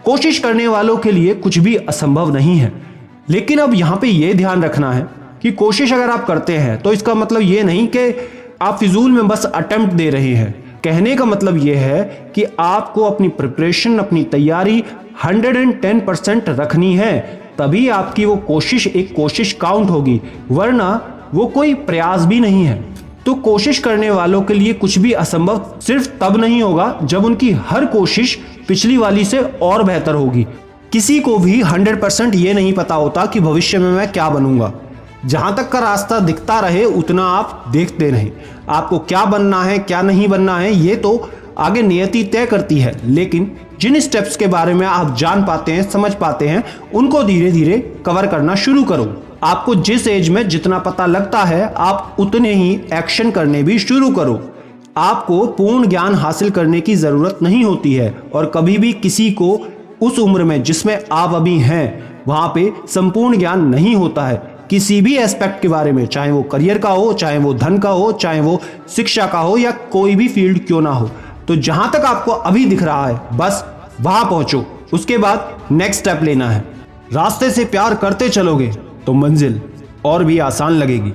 कोशिश करने वालों के लिए कुछ भी असंभव नहीं है। लेकिन अब यहाँ पे ये ध्यान रखना है कि कोशिश अगर आप करते हैं तो इसका मतलब ये नहीं कि आप फिजूल में बस अटेम्प्ट दे रहे हैं। कहने का मतलब ये है कि आपको अपनी प्रिपरेशन, अपनी तैयारी 110% रखनी है, तभी आपकी वो कोशिश एक कोशिश काउंट होगी, वरना वो कोई प्रयास भी नहीं है। तो कोशिश करने वालों के लिए कुछ भी असंभव सिर्फ तब नहीं होगा जब उनकी हर कोशिश पिछली वाली से और बेहतर होगी। किसी को भी 100% ये नहीं पता होता कि भविष्य में मैं क्या बनूंगा। जहां तक का रास्ता दिखता रहे उतना आप देखते रहें। आपको क्या बनना है, क्या नहीं बनना है, ये तो आगे नियति तय करती है, लेकिन जिन स्टेप्स के बारे में आप जान पाते हैं, समझ पाते हैं, उनको धीरे धीरे कवर करना शुरू करो। आपको जिस एज में जितना पता लगता है, आप उतने ही एक्शन करने भी शुरू करो। आपको पूर्ण ज्ञान हासिल करने की जरूरत नहीं होती है, और कभी भी किसी को उस उम्र में जिसमें आप अभी हैं वहां पे संपूर्ण ज्ञान नहीं होता है किसी भी एस्पेक्ट के बारे में, चाहे वो करियर का हो, चाहे वो धन का हो, चाहे वो शिक्षा का हो, या कोई भी फील्ड क्यों ना हो। तो जहां तक आपको अभी दिख रहा है बस वहां पहुंचो। उसके बाद नेक्स्ट स्टेप लेना है। रास्ते से प्यार करते चलोगे तो मंजिल और भी आसान लगेगी।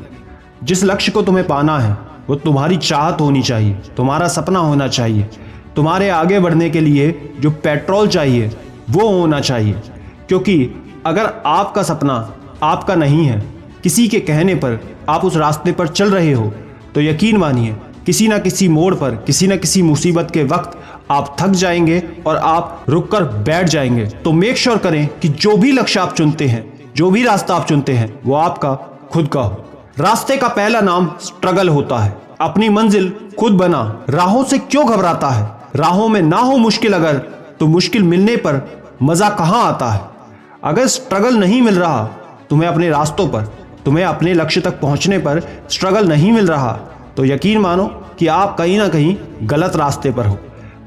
जिस लक्ष्य को तुम्हें पाना है वो तुम्हारी चाहत होनी चाहिए, तुम्हारा सपना होना चाहिए। तुम्हारे आगे बढ़ने के लिए जो पेट्रोल चाहिए वो होना चाहिए। क्योंकि अगर आपका सपना आपका नहीं है, किसी के कहने पर आप उस रास्ते पर चल रहे हो, तो यकीन मानिए किसी ना किसी मोड़ पर, किसी ना किसी मुसीबत के वक्त आप थक जाएंगे और आप रुककर बैठ जाएंगे। तो मेक श्योर करें कि जो भी लक्ष्य आप चुनते हैं, जो भी रास्ता आप चुनते हैं, वो आपका खुद का हो। रास्ते का पहला नाम स्ट्रगल होता है। अपनी मंजिल खुद बना। राहों से क्यों घबराता है? राहों में ना हो मुश्किल अगर, तो मुश्किल मिलने पर मजा कहां आता है? अगर स्ट्रगल नहीं मिल रहा तुम्हें अपने रास्तों पर, तुम्हें अपने लक्ष्य तक पहुंचने पर स्ट्रगल नहीं मिल रहा, तो यकीन मानो कि आप कहीं ना कहीं गलत रास्ते पर हो।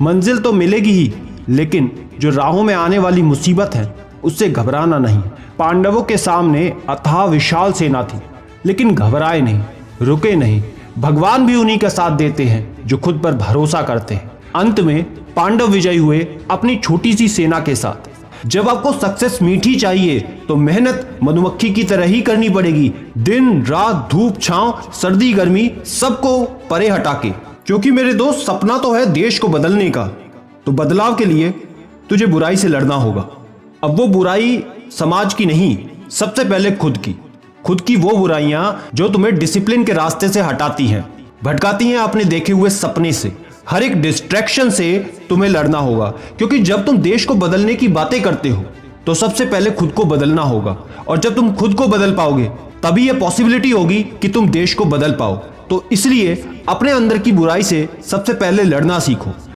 मंजिल तो मिलेगी ही, लेकिन जो राहों में आने वाली मुसीबत है उससे घबराना नहीं। पांडवों के सामने अथाह विशाल सेना थी, लेकिन घबराए नहीं, रुके नहीं। भगवान भी उन्हीं का साथ देते हैं जो खुद पर भरोसा करते हैं। अंत में पांडव विजयी हुए अपनी छोटी सी सेना के साथ। जब आपको सक्सेस मीठी चाहिए तो मेहनत मधुमक्खी की तरह ही करनी पड़ेगी, दिन रात, धूप छांव, सर्दी गर्मी, सबको परे हटा के। क्योंकि मेरे दोस्त, सपना तो है देश को बदलने का, तो बदलाव के लिए तुझे बुराई से लड़ना होगा। अब वो बुराई समाज की नहीं, सबसे पहले खुद की वो बुराइयां जो तुम्हें डिसिप्लिन के रास्ते से हटाती हैं, भटकाती हैं अपने देखे हुए सपने से। हर एक डिस्ट्रैक्शन से तुम्हें लड़ना होगा, क्योंकि जब तुम देश को बदलने की बातें करते हो तो सबसे पहले खुद को बदलना होगा। और जब तुम खुद को बदल पाओगे तभी यह पॉसिबिलिटी होगी कि तुम देश को बदल पाओ। तो इसलिए अपने अंदर की बुराई से सबसे पहले लड़ना सीखो।